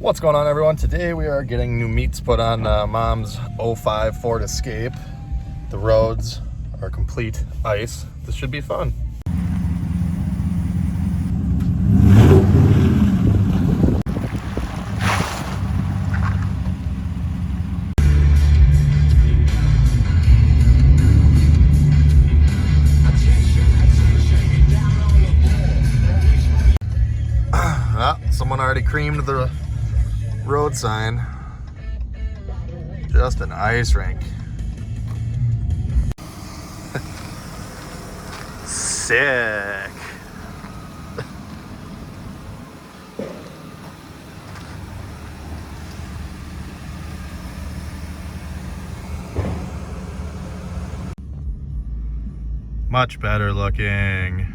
What's going on, everyone? Today we are getting new meats put on Mom's '05 Ford Escape. The roads are complete ice. This should be fun. Someone already creamed the road sign. Just an ice rink. Sick. Much better looking.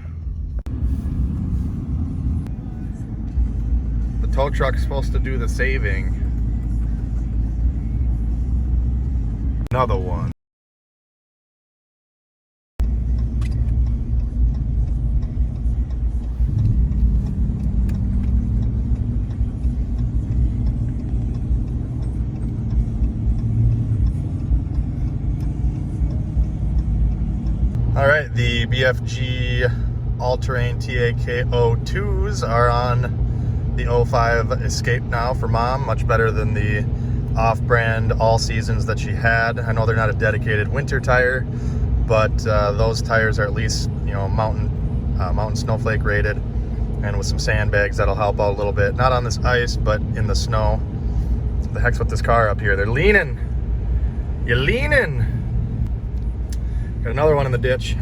The tow truck's supposed to do the saving. Another one. All right, the BFG All-Terrain TAK02s are on the '05 Escape now for Mom. Much better than the off-brand all seasons that she had. I know they're not a dedicated winter tire, but those tires are at least, you know, mountain snowflake rated, and with some sandbags that'll help out a little bit. Not on this ice, but in the snow. What the heck's with this car up here? They're leaning. You're leaning. Got another one in the ditch.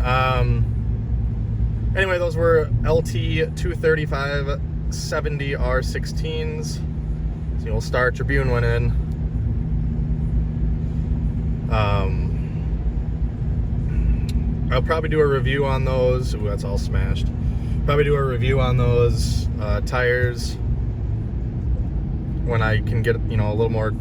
Anyway, those were LT 235 70 R16s. So you'll start Tribune went in. I'll probably do a review on those. Ooh, that's all smashed. Probably do a review on those tires when I can get, you know, a little more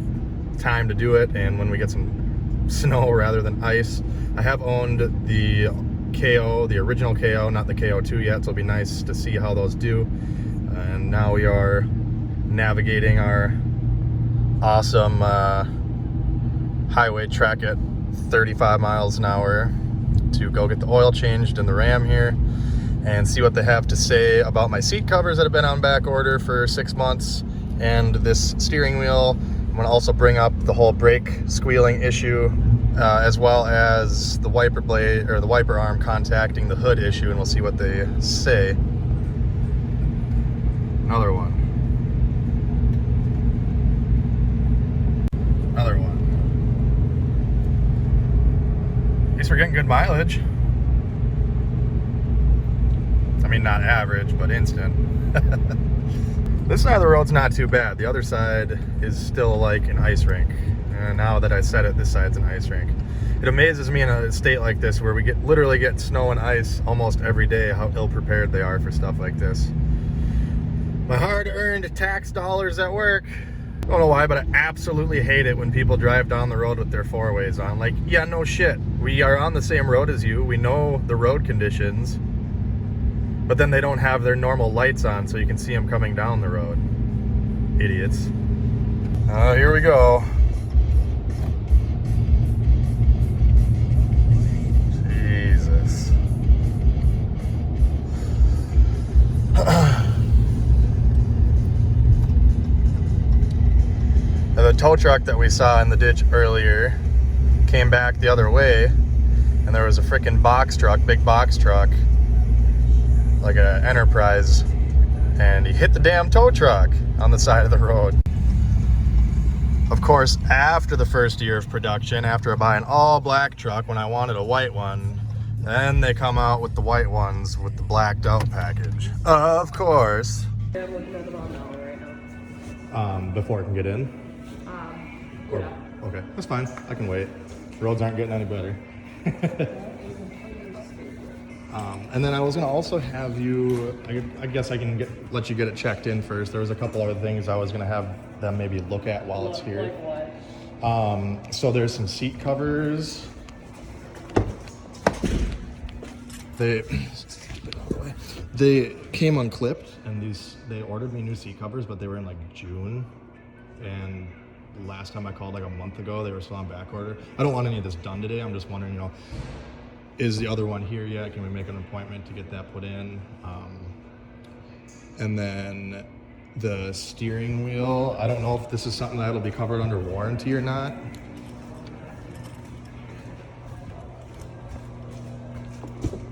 time to do it, and when we get some snow rather than ice. I have owned the KO, the original KO, not the KO2 yet, so it'll be nice to see how those do. And now we are navigating our awesome highway track at 35 miles an hour to go get the oil changed in the Ram here and see what they have to say about my seat covers that have been on back order for 6 months and this steering wheel. I'm gonna also bring up the whole brake squealing issue, as well as the wiper blade or the wiper arm contacting the hood issue, and we'll see what they say. Another one. Another one. At least we're getting good mileage. I mean, not average, but instant. This side of the road's not too bad. The other side is still like an ice rink. And now that I said it, this side's an ice rink. It amazes me in a state like this where we literally get snow and ice almost every day, how ill-prepared they are for stuff like this. My hard-earned tax dollars at work. I don't know why, but I absolutely hate it when people drive down the road with their four-ways on. Like, yeah, no shit. We are on the same road as you. We know the road conditions. But then they don't have their normal lights on so you can see them coming down the road. Idiots. Here we go. Jesus. The tow truck that we saw in the ditch earlier came back the other way, and there was a freaking box truck, big box truck, like an Enterprise, and he hit the damn tow truck on the side of the road. Of course, after the first year of production, after I buy an all black truck when I wanted a white one, then they come out with the white ones with the blacked out package. Of course. I'm looking at the wrong hour right now. Before it can get in? Yeah. Okay, that's fine. I can wait. Roads aren't getting any better. And then I was gonna also have you, I guess I can let you get it checked in first. There was a couple other things I was gonna have them maybe look at while it's here. Like what? So there's some seat covers. They came unclipped, and they ordered me new seat covers, but they were in like June, and last time I called like a month ago, they were still on back order. I don't want any of this done today. I'm just wondering, is the other one here yet? Can we make an appointment to get that put in? And then the steering wheel, I don't know if this is something that'll be covered under warranty or not.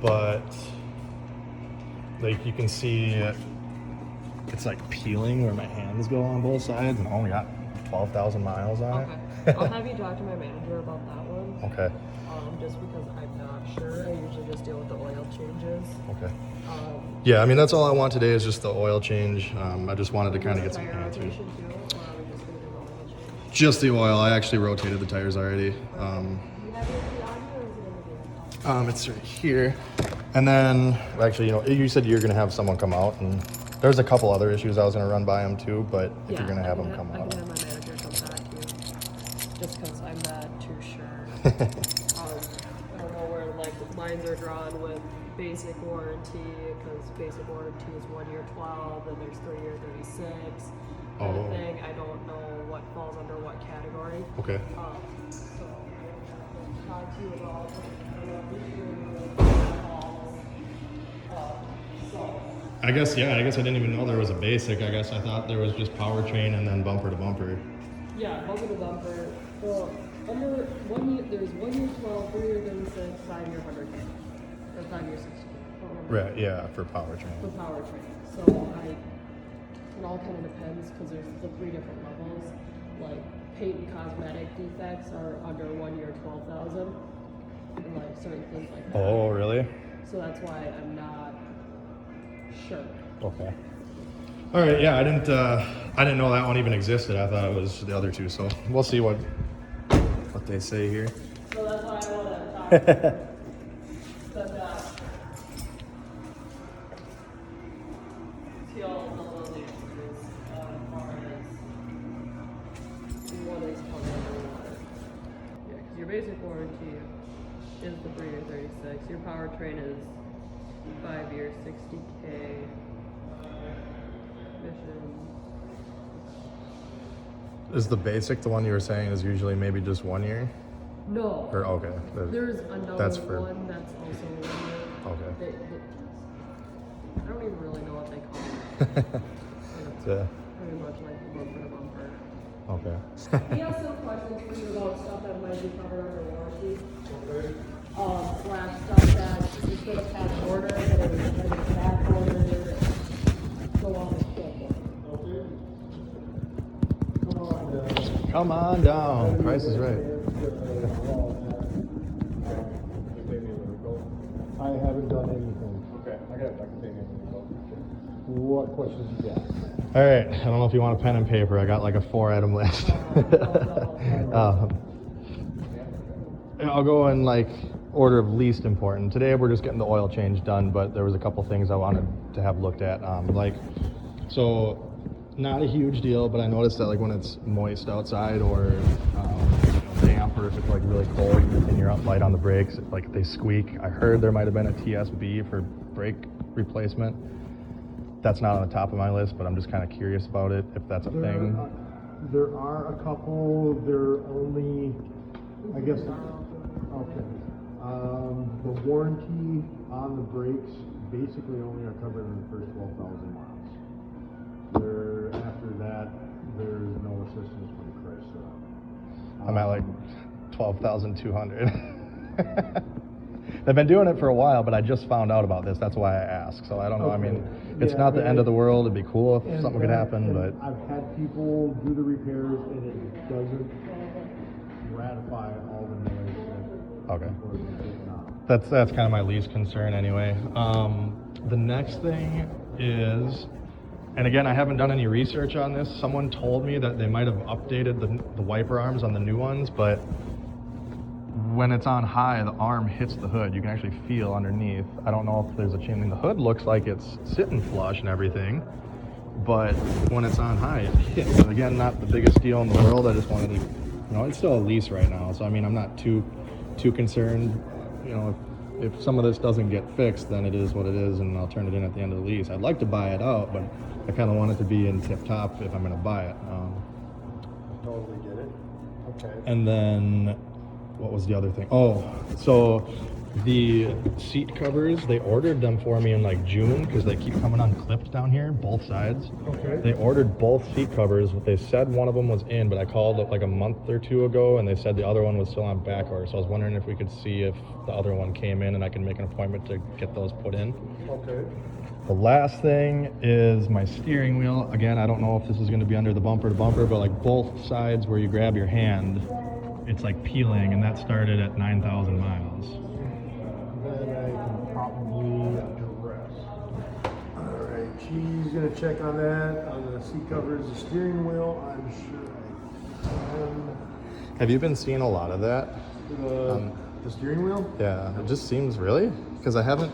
But like you can see it's like peeling where my hands go on both sides, and I only got 12,000 miles on Okay. it. I'll have you talk to my manager about that one. Okay. Just because I'm not sure. I usually just deal with the oil changes. Okay. Yeah, I mean, that's all I want today is just the oil change. I just wanted to kind of get some Tire answers. rotation too, or are we just gonna do the oil change? Just the oil. I actually rotated the tires already. Do you have anything on here, or is it gonna be It's right here. And then, actually, you said you're going to have someone come out, and there's a couple other issues I was going to run by them too, but if you're going to have them come I out. can have my manager come back too, just because I'm not too sure. I don't know where like lines are drawn with basic warranty, because basic warranty is 1 year 12, and there's 3 year 36 kind of thing. I don't know what falls under what category. Okay. So I will talk to you about I guess I didn't even know there was a basic. I guess I thought there was just powertrain and then bumper to bumper. yeah, bumper to bumper. Well, under 1 year, there's 1 year 12, 3 year 36, 5 year 100K, or 5 year 60. Right, yeah, for powertrain. For powertrain. So it all kind of depends, because there's the 3 different levels. Like paint and cosmetic defects are under 1 year 12,000, and like certain things like that. Oh, really? So that's why I'm not sure. Okay. All right, yeah, I didn't know that one even existed. I thought it was the other two, so we'll see what they say here. So that's why I want to talk to you. But feel a little issues as far as what is coming under. Yeah, because your basic warranty is the 3 year 36. Your powertrain is 5 year 60K. Mission. Is the basic the one you were saying is usually maybe just 1 year? No. Or okay. There's another That's for- one that's also 1 year. Okay. I don't even really know what they call it. Yeah. Pretty much like bumper to bumper. Okay. We have some questions for you about stuff that might be covered under warranty. Slash stuff that you could have had ordered, that it was back ordered, so on and so forth. Come on down. Price is right. I haven't done anything. Okay, I can pay anything. What questions you got? All right. I don't know if you want a pen and paper. I got like a 4-item list. I'll go in like order of least important. Today we're just getting the oil change done, but there was a couple things I wanted to have looked at. So not a huge deal, but I noticed that like when it's moist outside or damp, or if it's like really cold and you're up light on the brakes, like they squeak. I heard there might have been a TSB for brake replacement. That's not on the top of my list, but I'm just kind of curious about it, if that's a thing. There are a couple. They're only, I guess. Okay. The warranty on the brakes basically only are covered in the first 12,000 miles. After that, there's no assistance from Chrysler. I'm at like 12,200. They've been doing it for a while, but I just found out about this. That's why I asked. So I don't know. I mean, it's Yeah, not the end of the world. It'd be cool if And something could happen, and but I've had people do the repairs, and it doesn't ratify all the noise okay. that was taken out. That's kind of my least concern anyway. The next thing is, and again, I haven't done any research on this. Someone told me that they might have updated the wiper arms on the new ones, but when it's on high, the arm hits the hood. You can actually feel underneath. I don't know if there's a chimney. The hood looks like it's sitting flush and everything, but when it's on high, it hits. And again, not the biggest deal in the world. I just wanted to, it's still a lease right now, so I mean, I'm not too concerned. If some of this doesn't get fixed, then it is what it is, and I'll turn it in at the end of the lease. I'd like to buy it out, but I kind of want it to be in tip top if I'm going to buy it. totally get it. Okay. And then, what was the other thing? Oh, so the seat covers, they ordered them for me in like June because they keep coming unclipped down here, both sides. Okay. They ordered both seat covers, but they said one of them was in, but I called like a month or two ago and they said the other one was still on back order. So I was wondering if we could see if the other one came in and I can make an appointment to get those put in. Okay. The last thing is my steering wheel. Again, I don't know if this is going to be under the bumper to bumper, but like both sides where you grab your hand, it's like peeling, and that started at 9,000 miles. Then I can probably address. All right, she's gonna check on that, on the seat covers, the steering wheel. I'm sure I can. Have you been seeing a lot of that? The steering wheel? Yeah, it just seems really, because I haven't,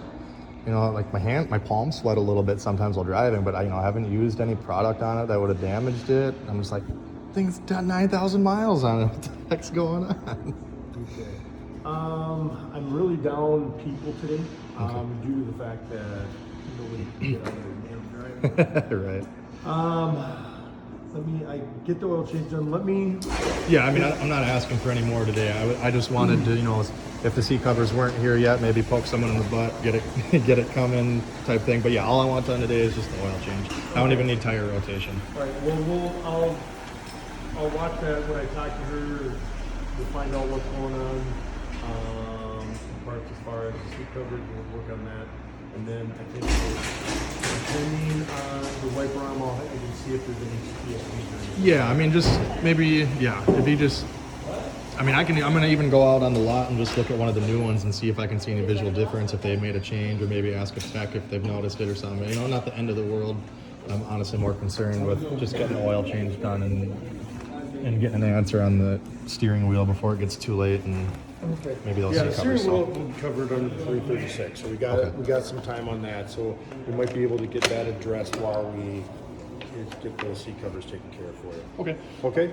you know, like my palms sweat a little bit sometimes while driving, but I haven't used any product on it that would have damaged it. I'm just like, thing's got 9,000 miles on it. What the heck's going on? Okay. I'm really down people today, due to the fact that nobody can get out of their damn driveway. Right. I get the oil change done. Yeah, I mean, I'm not asking for any more today. I just wanted to, if the seat covers weren't here yet, maybe poke someone in the butt, get it coming type thing. But yeah, all I want done today is just the oil change. I don't even need tire rotation. All right, well, I'll watch that when I talk to her. We'll find out what's going on. Parts as far as the seat covers, we'll work on that. And then I think depending on the wiper arm, I can see if there's any CSPs. Yeah, I mean, just maybe, if you just, I mean, I'm going to even go out on the lot and just look at one of the new ones and see if I can see any visual difference, if they've made a change, or maybe ask a tech if they've noticed it or something. Not the end of the world. I'm honestly more concerned with just getting the oil change done and getting an answer on the steering wheel before it gets too late, and maybe they'll see the cover. steering wheel covered under the 336, so we got some time on that. So we might be able to get that addressed while we get those seat covers taken care of for you. Okay. Okay.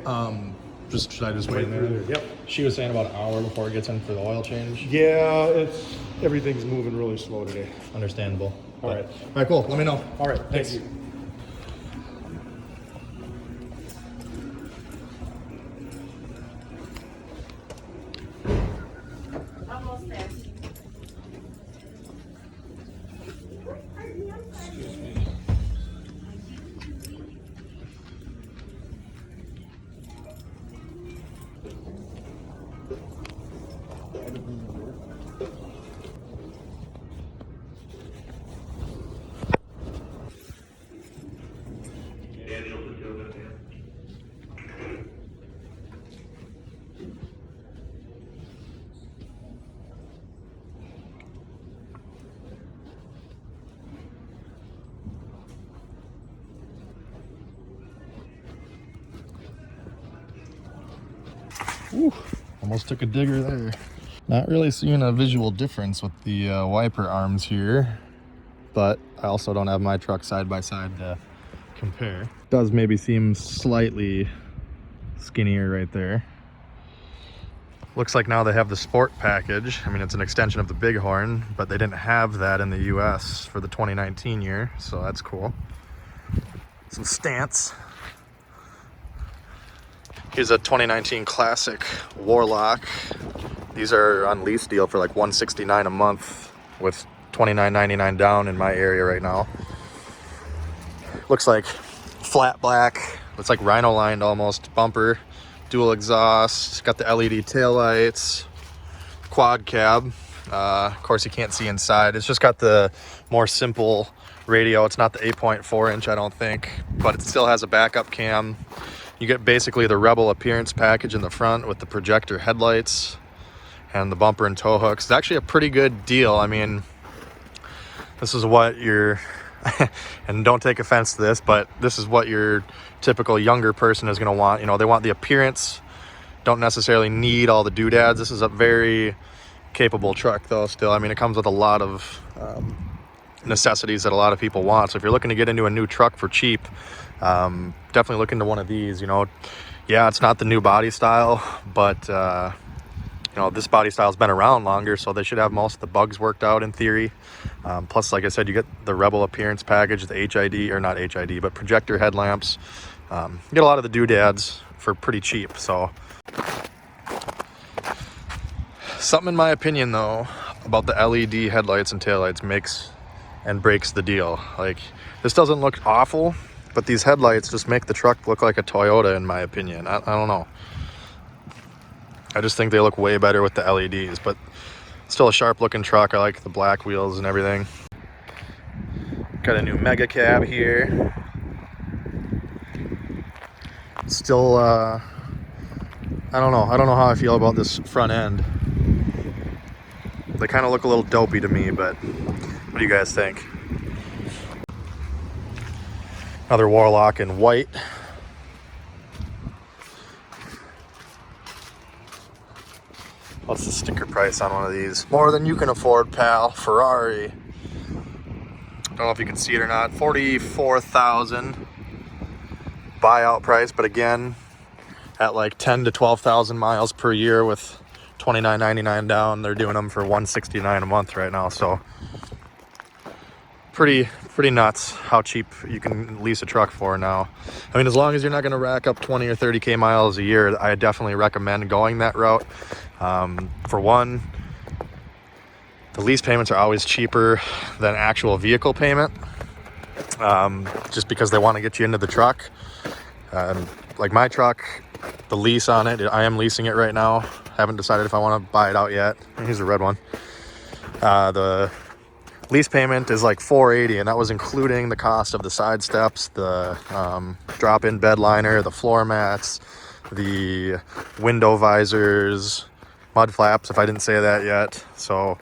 Should I just wait in there? Yep. She was saying about an hour before it gets in for the oil change. Yeah, everything's moving really slow today. Understandable. All right. All right, cool. Let me know. All right. Thanks. Thank you. Almost there. Whew, almost took a digger there. Not really seeing a visual difference with the wiper arms here, but I also don't have my truck side by side to compare. Does maybe seem slightly skinnier right there. Looks like now they have the sport package. I mean, it's an extension of the Bighorn, but they didn't have that in the US for the 2019 year, so that's cool. Some stance. Here's a 2019 Classic Warlock. These are on lease deal for like $169 a month with $29.99 down in my area right now. Looks like flat black. Looks like rhino lined almost. Bumper, dual exhaust. Got the LED taillights. Quad cab. Of course, you can't see inside. It's just got the more simple radio. It's not the 8.4 inch, I don't think, but it still has a backup cam. You get basically the Rebel appearance package in the front with the projector headlights and the bumper and tow hooks. It's actually a pretty good deal. I mean, this is what your, and don't take offense to this, but this is what your typical younger person is going to want. They want the appearance, don't necessarily need all the doodads. This is a very capable truck though still. I mean, it comes with a lot of necessities that a lot of people want. So if you're looking to get into a new truck for cheap, definitely look into one of these. Yeah, it's not the new body style, but this body style's been around longer, so they should have most of the bugs worked out in theory. Plus, like I said, you get the Rebel appearance package, the HID, or not HID, but projector headlamps. You get a lot of the doodads, for pretty cheap. So something in my opinion though about the LED headlights and taillights makes and breaks the deal. Like, this doesn't look awful, but these headlights just make the truck look like a Toyota in my opinion. I don't know. I just think they look way better with the LEDs, but still a sharp looking truck. I like the black wheels and everything. Got a new mega cab here. Still, I don't know how I feel about this front end. They kind of look a little dopey to me, but what do you guys think? Another Warlock in white. What's the sticker price on one of these? More than you can afford, pal. Ferrari. Don't know if you can see it or not. $44,000 buyout price, but again, at like 10 to 12,000 miles per year with $29.99 down, they're doing them for $169 a month right now. So pretty nuts how cheap you can lease a truck for now. I mean, as long as you're not going to rack up 20 or 30K miles a year, I definitely recommend going that route. For one, the lease payments are always cheaper than actual vehicle payment, just because they want to get you into the truck. Like my truck, the lease on it, I am leasing it right now. Haven't decided if I want to buy it out yet. Here's a red one. The lease payment is like $480, and that was including the cost of the side steps, the drop-in bed liner, the floor mats, the window visors, mud flaps, if I didn't say that yet. So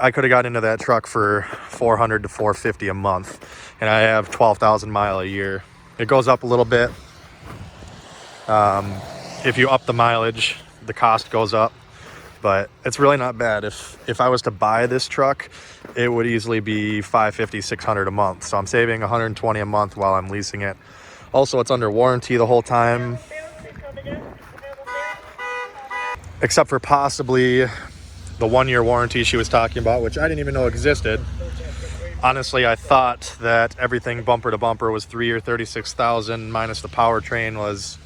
I could have got into that truck for $400 to $450 a month, and I have 12,000 mile a year. It goes up a little bit. If you up the mileage, the cost goes up, but it's really not bad. If I was to buy this truck, it would easily be $550, $600 a month. So I'm saving $120 a month while I'm leasing it. Also, it's under warranty the whole time, except for possibly the 1-year warranty she was talking about, which I didn't even know existed. Honestly, I thought that everything bumper to bumper was 3 year $36,000 minus the powertrain was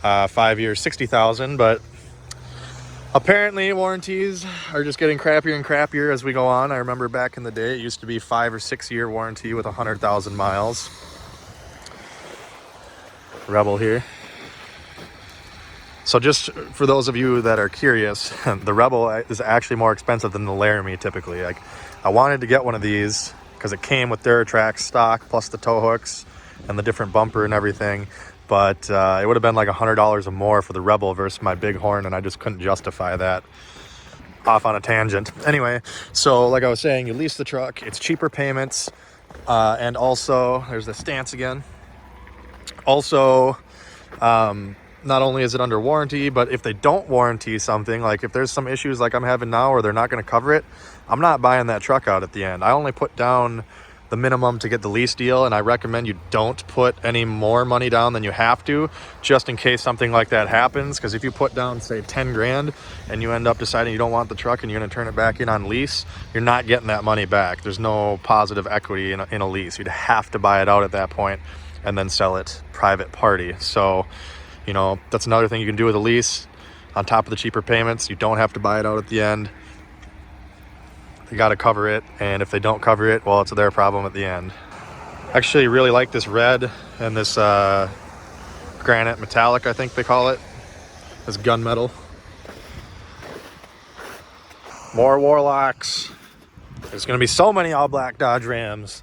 5 years $60,000, but apparently warranties are just getting crappier and crappier as we go on. I remember back in the day it used to be 5 or 6 year warranty with 100,000 miles. Rebel here. So just for those of you that are curious, the Rebel is actually more expensive than the Laramie typically. Like, I wanted to get one of these because it came with Duratrax stock plus the tow hooks and the different bumper and everything. But it would have been like $100 or more for the Rebel versus my Bighorn, and I just couldn't justify that. Off on a tangent. Anyway, so like I was saying, you lease the truck, it's cheaper payments, and also, there's the stance again. Also, not only is it under warranty, but if they don't warranty something, like if there's some issues like I'm having now or they're not going to cover it, I'm not buying that truck out at the end. I only put down the minimum to get the lease deal, and I recommend you don't put any more money down than you have to, just in case something like that happens. Because if you put down, say, 10 grand and you end up deciding you don't want the truck and you're going to turn it back in on lease, you're not getting that money back. There's no positive equity in a lease. You'd have to buy it out at that point and then sell it private party. So, you know, that's another thing you can do with a lease. On top of the cheaper payments, you don't have to buy it out at the end. They got to cover it, and if they don't cover it, well, it's their problem at the end. Actually, really like this red and this granite metallic, I think they call it. This gunmetal. More Warlocks. There's going to be so many all black Dodge Rams.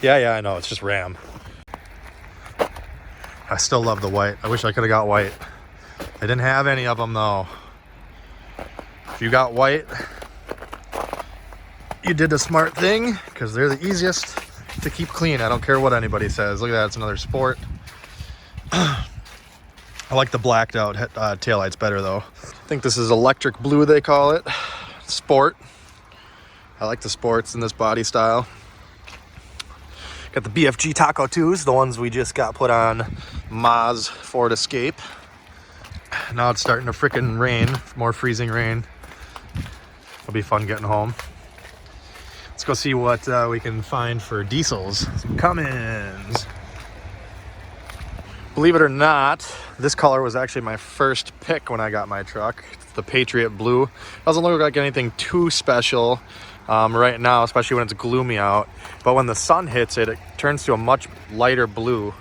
Yeah, I know, it's just Ram. I still love the white. I wish I could have got white. They didn't have any of them though. If you got white, you did the smart thing, because they're the easiest to keep clean. I don't care what anybody says. Look at that, it's another Sport. I like the blacked out taillights better though. I think this is electric blue, they call it. Sport. I like the Sports in this body style. Got the BFG Taco 2s, the ones we just got put on Maz Ford Escape. Now it's starting to frickin' rain, more freezing rain. It'll be fun getting home. Let's go see what we can find for diesels. Some Cummins. Believe it or not, this color was actually my first pick when I got my truck. It's the Patriot Blue. Doesn't look like anything too special right now, especially when it's gloomy out. But when the sun hits it, it turns to a much lighter blue.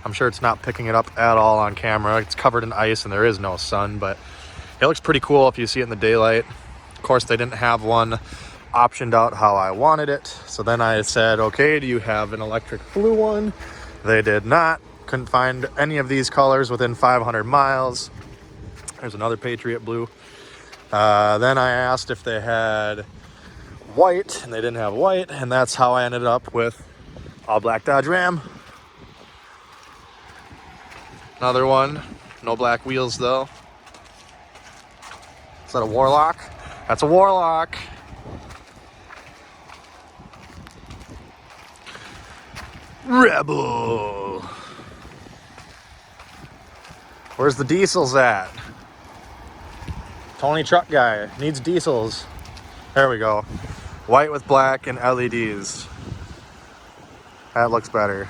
I'm sure it's not picking it up at all on camera. It's covered in ice and there is no sun, but it looks pretty cool if you see it in the daylight. Of course, they didn't have one optioned out how I wanted it. So then I said, okay, do you have an electric blue one? They did not. Couldn't find any of these colors within 500 miles. There's another Patriot Blue. Then I asked if they had white, and they didn't have white, and that's how I ended up with all black Dodge Ram. Another one, no black wheels though. Is that a Warlock? That's a Warlock. Rebel. Where's the diesels at? Tony Truck Guy needs diesels. There we go. White with black and LEDs. That looks better.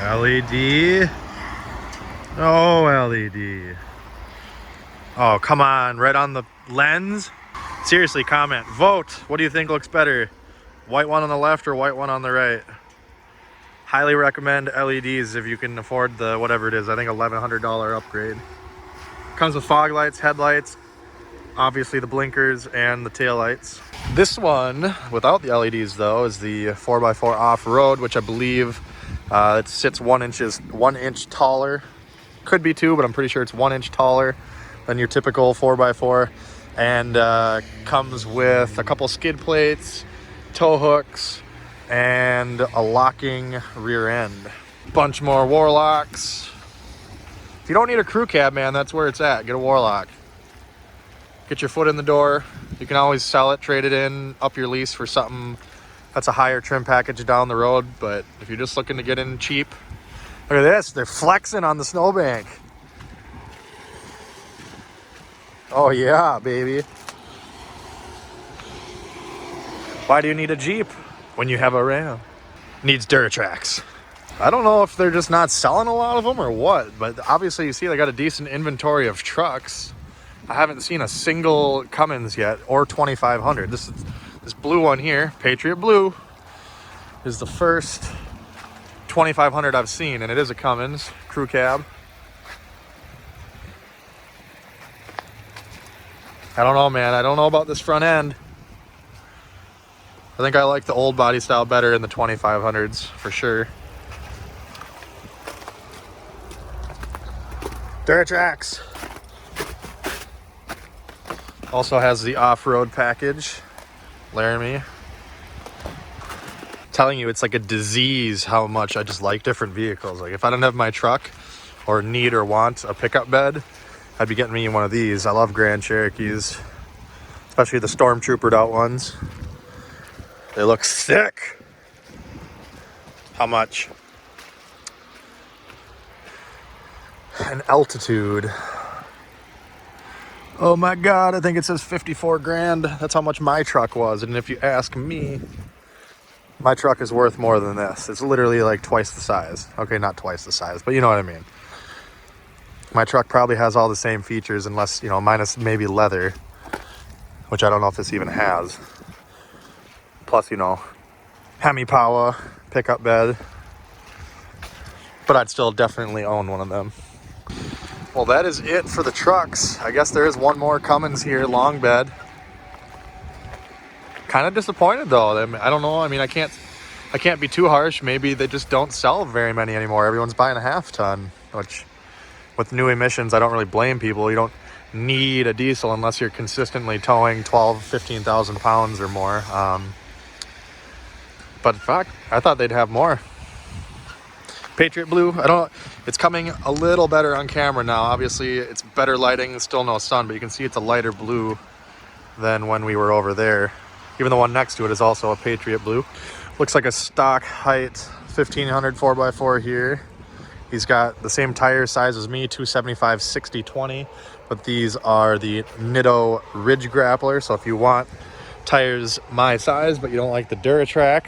LED. Oh, LED. Oh, come on. Right on the lens? Seriously, comment. Vote. What do you think looks better? White one on the left or white one on the right? Highly recommend LEDs if you can afford the whatever it is. I think $1,100 upgrade. Comes with fog lights, headlights, obviously the blinkers and the tail lights. This one, without the LEDs though, is the 4x4 off-road, which I believe it sits 1 inch taller. Could be 2, but I'm pretty sure it's 1 inch taller than your typical 4x4. And comes with a couple skid plates, tow hooks, and a locking rear end. Bunch more Warlocks. If you don't need a crew cab, man, that's where it's at. Get a Warlock. Get your foot in the door. You can always sell it, trade it in, up your lease for something that's a higher trim package down the road. But if you're just looking to get in cheap, look at this. They're flexing on the snowbank. Oh yeah, baby. Why do you need a Jeep when you have a Ram? Needs Duratrax. I don't know if they're just not selling a lot of them or what, but obviously you see they got a decent inventory of trucks. I haven't seen a single Cummins yet, or 2500. This blue one here, Patriot Blue, is the first 2500 I've seen, and it is a Cummins crew cab. I don't know, man. I don't know about this front end. I think I like the old body style better in the 2500s for sure. Duratrax. Also has the off-road package. Laramie. Telling you, it's like a disease how much I just like different vehicles. Like if I don't have my truck or need or want a pickup bed, I'd be getting me one of these. I love Grand Cherokees, especially the Stormtroopered out ones. They look sick. How much? An Altitude. Oh my God, I think it says 54 grand. That's how much my truck was. And if you ask me, my truck is worth more than this. It's literally like twice the size. Okay, not twice the size, but you know what I mean. My truck probably has all the same features unless, you know, minus maybe leather, which I don't know if this even has. Plus, you know, Hemi Power, pickup bed. But I'd still definitely own one of them. Well, that is it for the trucks. I guess there is one more Cummins here, long bed. Kind of disappointed though. I don't know. I mean, I can't be too harsh. Maybe they just don't sell very many anymore. Everyone's buying a half ton, which with new emissions, I don't really blame people. You don't need a diesel unless you're consistently towing 12, 15,000 pounds or more. But in fact, I thought they'd have more. Patriot Blue, it's coming a little better on camera now. Obviously, it's better lighting, still no sun, but you can see it's a lighter blue than when we were over there. Even the one next to it is also a Patriot Blue. Looks like a stock height 1500 4x4 here. He's got the same tire size as me, 275 60/20, but these are the Nitto Ridge Grappler. So if you want tires my size, but you don't like the Duratrack,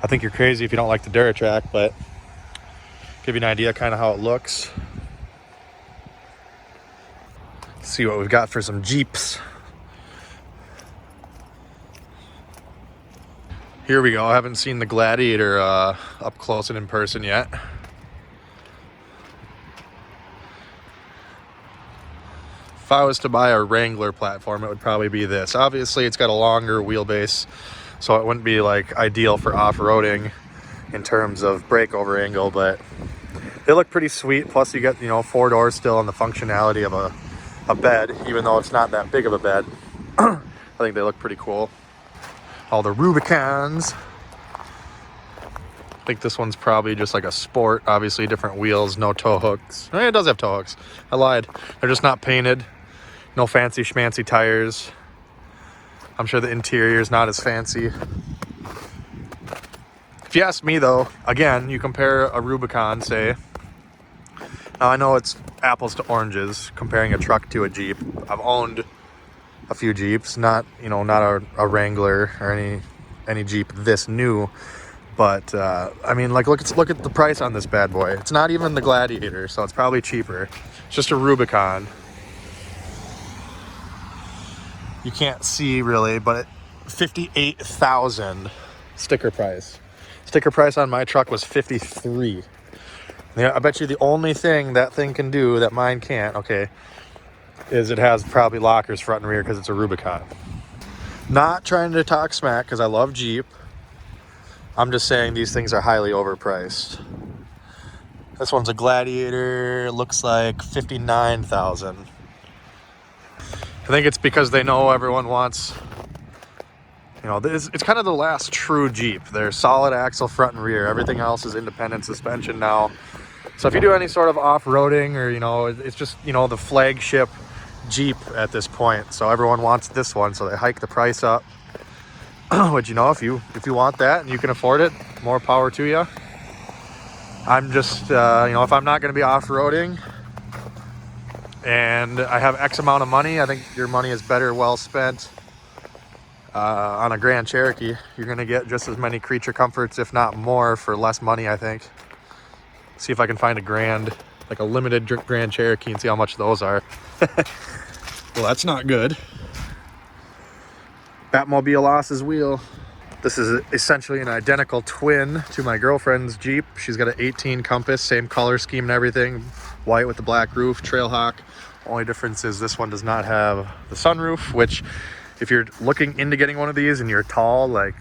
I think you're crazy if you don't like the Duratrack, but give you an idea kind of how it looks. See what we've got for some Jeeps. Here we go. I haven't seen the Gladiator up close and in person yet. If I was to buy a Wrangler platform, it would probably be this. Obviously, it's got a longer wheelbase, so it wouldn't be like ideal for off-roading in terms of breakover angle, but they look pretty sweet. Plus, you get, you know, 4 doors still and the functionality of a bed, even though it's not that big of a bed. I think they look pretty cool. All the Rubicons. I think this one's probably just like a sport. Obviously, different wheels, no tow hooks. Oh, yeah, it does have tow hooks. I lied. They're just not painted. No fancy schmancy tires. I'm sure the interior is not as fancy. If you ask me though, again, you compare a Rubicon, say. Now I know it's apples to oranges comparing a truck to a Jeep. I've owned a few Jeeps, not, you know, not a Wrangler or any Jeep this new. But I mean, like, look at the price on this bad boy. It's not even the Gladiator, so it's probably cheaper. It's just a Rubicon. You can't see really, but $58,000 sticker price. Sticker price on my truck was $53,000. Yeah, I bet you the only thing that thing can do that mine can't, okay, is it has probably lockers front and rear because it's a Rubicon. Not trying to talk smack because I love Jeep. I'm just saying these things are highly overpriced. This one's a Gladiator, looks like $59,000. I think it's because they know everyone wants, you know, it's kind of the last true Jeep. They're solid axle front and rear. Everything else is independent suspension now. So if you do any sort of off-roading or, you know, it's just, you know, the flagship Jeep at this point. So everyone wants this one, so they hike the price up. But, you know, if you want that and you can afford it, more power to you. I'm just, you know, if I'm not going to be off-roading and I have X amount of money, I think your money is better well spent on a Grand Cherokee. You're going to get just as many creature comforts, if not more, for less money, I think. See if I can find a Grand, like a limited Grand Cherokee, and see how much those are. Well, that's not good. Batmobile lost his wheel. This is essentially an identical twin to my girlfriend's Jeep. She's got an 18 Compass, same color scheme and everything. White with the black roof, Trailhawk. Only difference is this one does not have the sunroof, which if you're looking into getting one of these and you're tall, like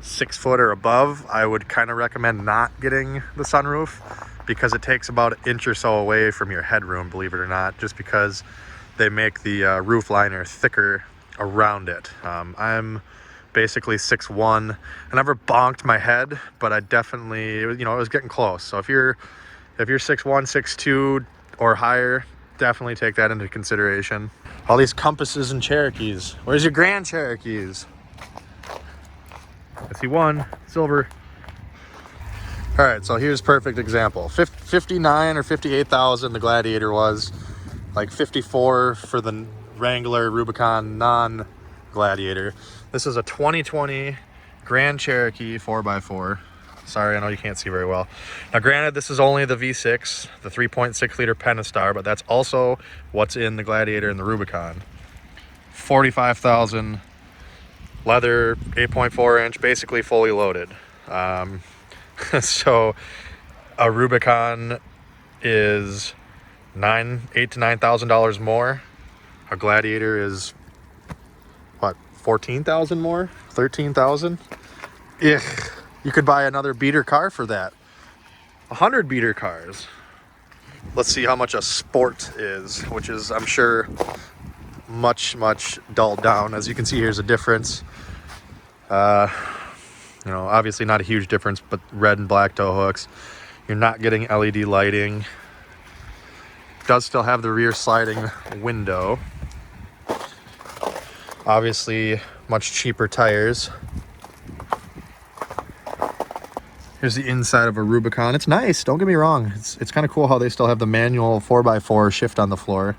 6 foot or above, I would kind of recommend not getting the sunroof because it takes about an inch or so away from your headroom, believe it or not, just because they make the roof liner thicker around it. I'm basically 6'1". I never bonked my head, but I definitely, you know, it was getting close. So if you're 6'1", 6'2", or higher, definitely take that into consideration. All these Compasses and Cherokees. Where's your Grand Cherokees? I see one, silver. All right, so here's a perfect example. 59 or 58,000 the Gladiator was, like 54 for the Wrangler Rubicon non-Gladiator. This is a 2020 Grand Cherokee 4x4. Sorry, I know you can't see very well. Now, granted, this is only the V6, the 3.6 liter Pentastar, but that's also what's in the Gladiator and the Rubicon. 45,000, leather, 8.4 inch, basically fully loaded. So a Rubicon is $8,000 to $9,000 more. A Gladiator is what, 14,000 more, 13,000. You could buy another beater car for that. 100 beater cars. Let's see how much a Sport is, which is, I'm sure, much dulled down. As you can see, here's a difference. You know, obviously not a huge difference, but red and black tow hooks. You're not getting LED lighting. Does still have the rear sliding window. Obviously, much cheaper tires. Here's the inside of a Rubicon. It's nice, don't get me wrong. It's kind of cool how they still have the manual 4x4 shift on the floor.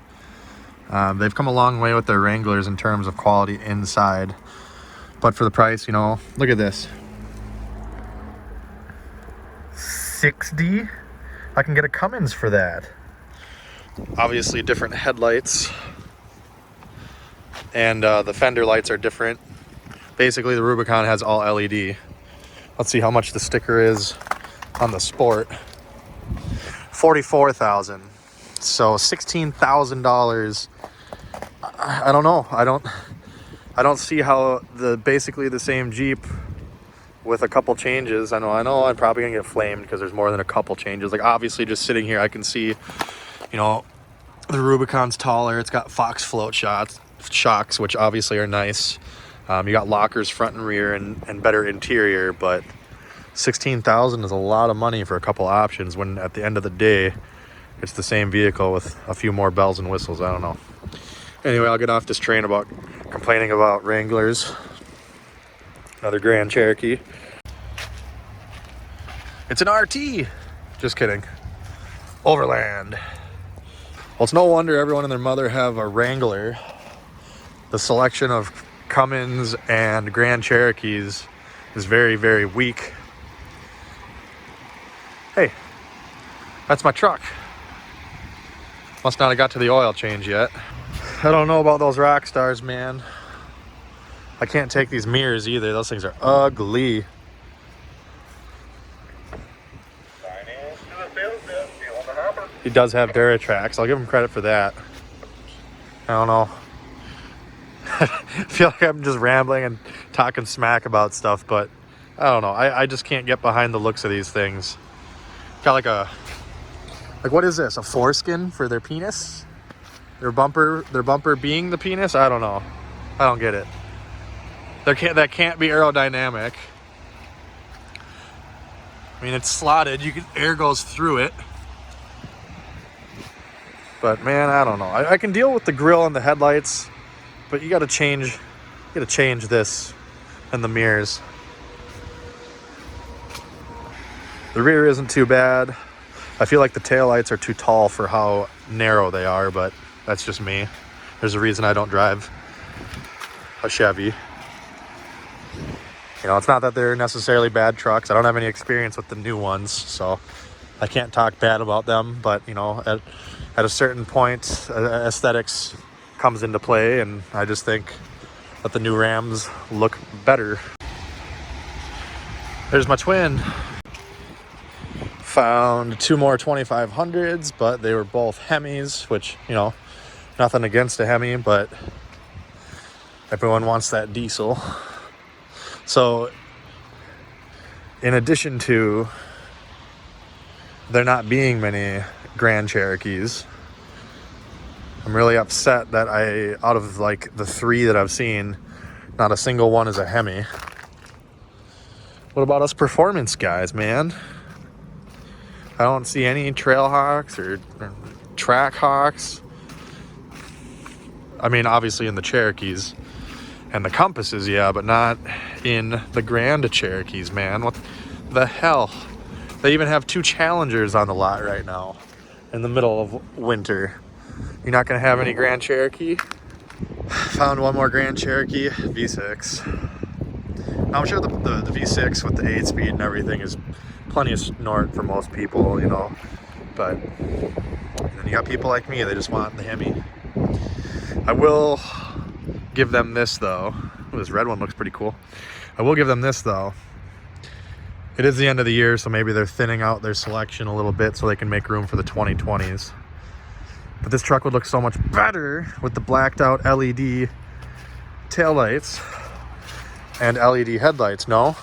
They've come a long way with their Wranglers in terms of quality inside. But for the price, you know, look at this. $60. I can get a Cummins for that. Obviously different headlights. And the fender lights are different. Basically the Rubicon has all LED. Let's see how much the sticker is on the Sport. $44,000. So $16,000. I don't know. I don't see how basically the same Jeep with a couple changes. I know I'm probably gonna get flamed because there's more than a couple changes. Like obviously just sitting here I can see, you know, the Rubicon's taller. It's got Fox float shocks, which obviously are nice. You got lockers front and rear and better interior, but $16,000 is a lot of money for a couple options when at the end of the day it's the same vehicle with a few more bells and whistles. I don't know. Anyway, I'll get off this train about complaining about Wranglers. Another Grand Cherokee. It's an RT. Just kidding. Overland. Well, it's no wonder everyone and their mother have a Wrangler. The selection of Cummins and Grand Cherokees is very, very weak. Hey, that's my truck. Must not have got to the oil change yet. I don't know about those rock stars, man. I can't take these mirrors either. Those things are ugly. He does have Duratrax. I'll give him credit for that. I don't know. I feel like I'm just rambling and talking smack about stuff, but I don't know. I just can't get behind the looks of these things. Got like what is this? A foreskin for their penis? Their bumper being the penis? I don't know. I don't get it. That can't be aerodynamic. I mean, it's slotted. Air goes through it. But man, I don't know. I can deal with the grill and the headlights, but you got to change this and the mirrors. The rear isn't too bad. I feel like the taillights are too tall for how narrow they are, but that's just me. There's a reason I don't drive a Chevy. You know, it's not that they're necessarily bad trucks. I don't have any experience with the new ones, so I can't talk bad about them. But, you know, at a certain point, aesthetics comes into play, and I just think that the new Rams look better. There's my twin. Found two more 2500s, but they were both Hemis, which, you know, nothing against a Hemi, but everyone wants that diesel. So in addition to there not being many Grand Cherokees, I'm really upset that out of like the three that I've seen, not a single one is a Hemi. What about us performance guys, man? I don't see any Trailhawks or Track Hawks. I mean, obviously in the Cherokees and the Compasses, yeah, but not in the Grand Cherokees, man. What the hell? They even have two Challengers on the lot right now in the middle of winter. You're not gonna have any Grand Cherokee? Found one more Grand Cherokee V6. Now, I'm sure the V6 with the 8-speed and everything is plenty of snort for most people, you know, but then you got people like me, they just want the Hemi. I will give them this though. Ooh, this red one looks pretty cool. I will give them this though. It is the end of the year, so maybe they're thinning out their selection a little bit so they can make room for the 2020s. But this truck would look so much better with the blacked out LED taillights and LED headlights, no?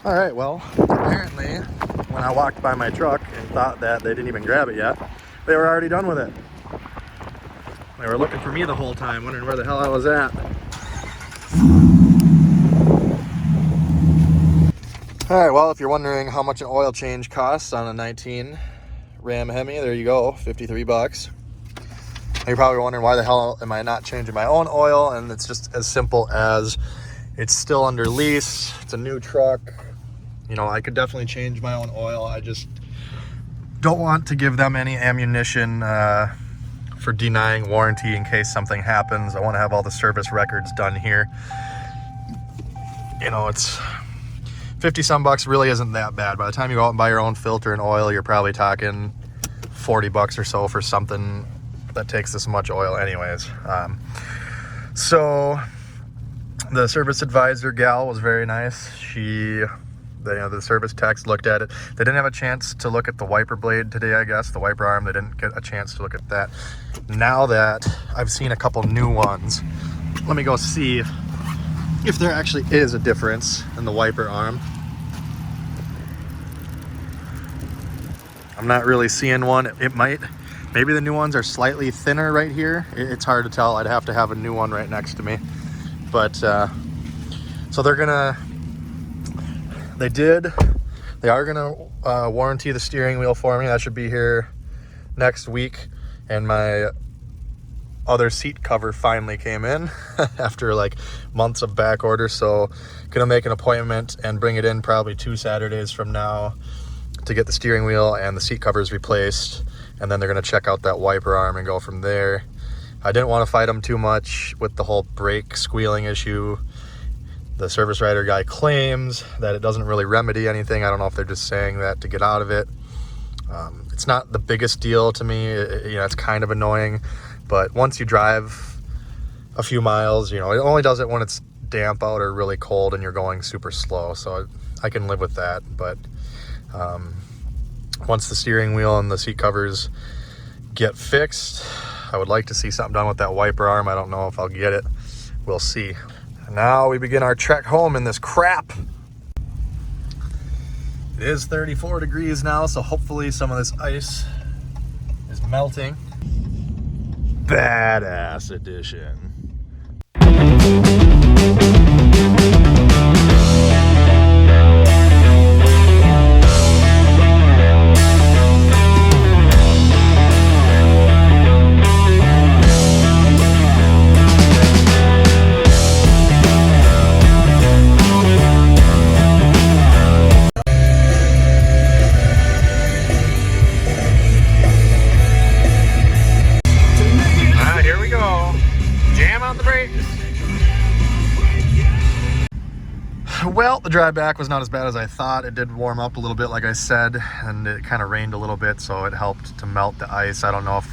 All right, well, apparently when I walked by my truck and thought that they didn't even grab it yet, they were already done with it. They were looking for me the whole time, wondering where the hell I was at. All right, well, if you're wondering how much an oil change costs on a 19 Ram Hemi, there you go, 53 bucks. You're probably wondering why the hell am I not changing my own oil, and it's just as simple as It's still under lease. It's a new truck. You know, I could definitely change my own oil. I just don't want to give them any ammunition for denying warranty in case something happens. I want to have all the service records done here. You know, it's 50 some bucks really isn't that bad. By the time you go out and buy your own filter and oil, you're probably talking 40 bucks or so for something that takes this much oil anyways. So the service advisor gal was very nice. The service techs looked at it. They didn't have a chance to look at the wiper blade today, I guess, the wiper arm. They didn't get a chance to look at that. Now that I've seen a couple new ones, let me go see if there actually is a difference in the wiper arm. I'm not really seeing one. It might, maybe the new ones are slightly thinner right here. It's hard to tell. I'd have to have a new one right next to me. But, so they are gonna warranty the steering wheel for me. That should be here next week. And my other seat cover finally came in after like months of back order. So gonna make an appointment and bring it in probably 2 Saturdays from now to get the steering wheel and the seat covers replaced. And then they're gonna check out that wiper arm and go from there. I didn't want to fight them too much with the whole brake squealing issue. The service writer guy claims that it doesn't really remedy anything. I don't know if they're just saying that to get out of it. It's not the biggest deal to me. It's kind of annoying, but once you drive a few miles, it only does it when it's damp out or really cold and you're going super slow. So I can live with that. But once the steering wheel and the seat covers get fixed, I would like to see something done with that wiper arm. I don't know if I'll get it. We'll see. Now we begin our trek home in this crap. It is 34 degrees now, so hopefully some of this ice is melting. Badass edition. Well, the drive back was not as bad as I thought. It did warm up a little bit, like I said, and it kind of rained a little bit, so it helped to melt the ice. I don't know if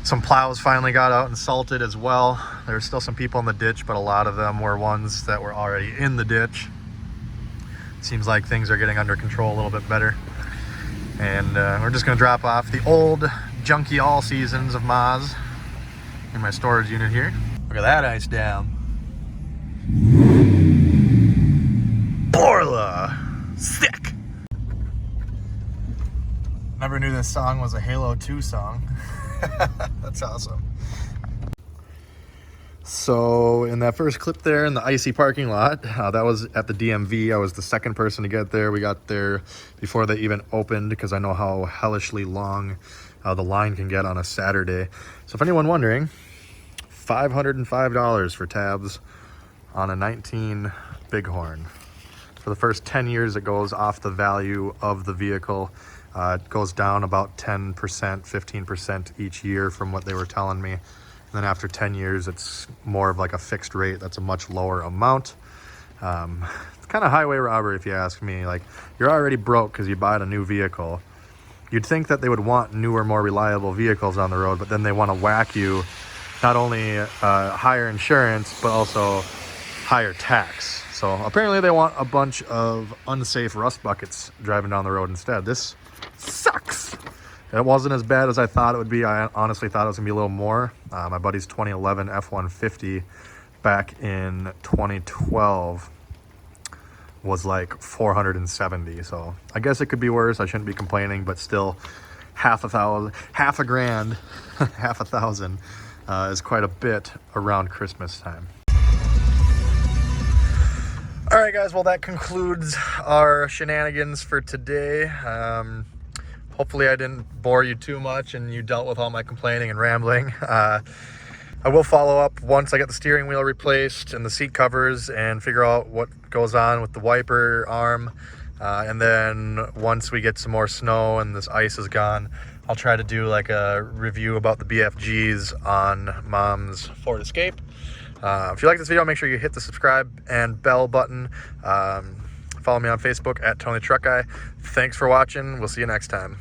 some plows finally got out and salted as well. There were still some people in the ditch, but a lot of them were ones that were already in the ditch. Seems like things are getting under control a little bit better. And we're just gonna drop off the old junky all seasons of Maz in my storage unit here. Look at that ice dam. Borla! Sick! Never knew this song was a Halo 2 song. That's awesome. So in that first clip there in the icy parking lot, that was at the DMV. I was the second person to get there. We got there before they even opened because I know how hellishly long the line can get on a Saturday. So if anyone wondering, $505 for tabs on a 19 Bighorn. For the first 10 years, it goes off the value of the vehicle. It goes down about 10%, 15% each year from what they were telling me. And then after 10 years, it's more of like a fixed rate. That's a much lower amount. It's kind of highway robbery if you ask me. Like, you're already broke because you bought a new vehicle. You'd think that they would want newer, more reliable vehicles on the road, but then they want to whack you not only higher insurance, but also higher tax. So apparently they want a bunch of unsafe rust buckets driving down the road instead. This sucks. It wasn't as bad as I thought it would be. I honestly thought it was gonna be a little more. My buddy's 2011 F-150 back in 2012 was like 470. So I guess it could be worse. I shouldn't be complaining, but still half a grand, half a thousand is quite a bit around Christmas time. All right, guys, well, that concludes our shenanigans for today. Hopefully I didn't bore you too much and you dealt with all my complaining and rambling. I will follow up once I get the steering wheel replaced and the seat covers and figure out what goes on with the wiper arm. And then once we get some more snow and this ice is gone, I'll try to do like a review about the BFGs on Mom's Ford Escape. If you like this video, make sure you hit the subscribe and bell button. Follow me on Facebook at Tony the Truck Guy. Thanks for watching. We'll see you next time.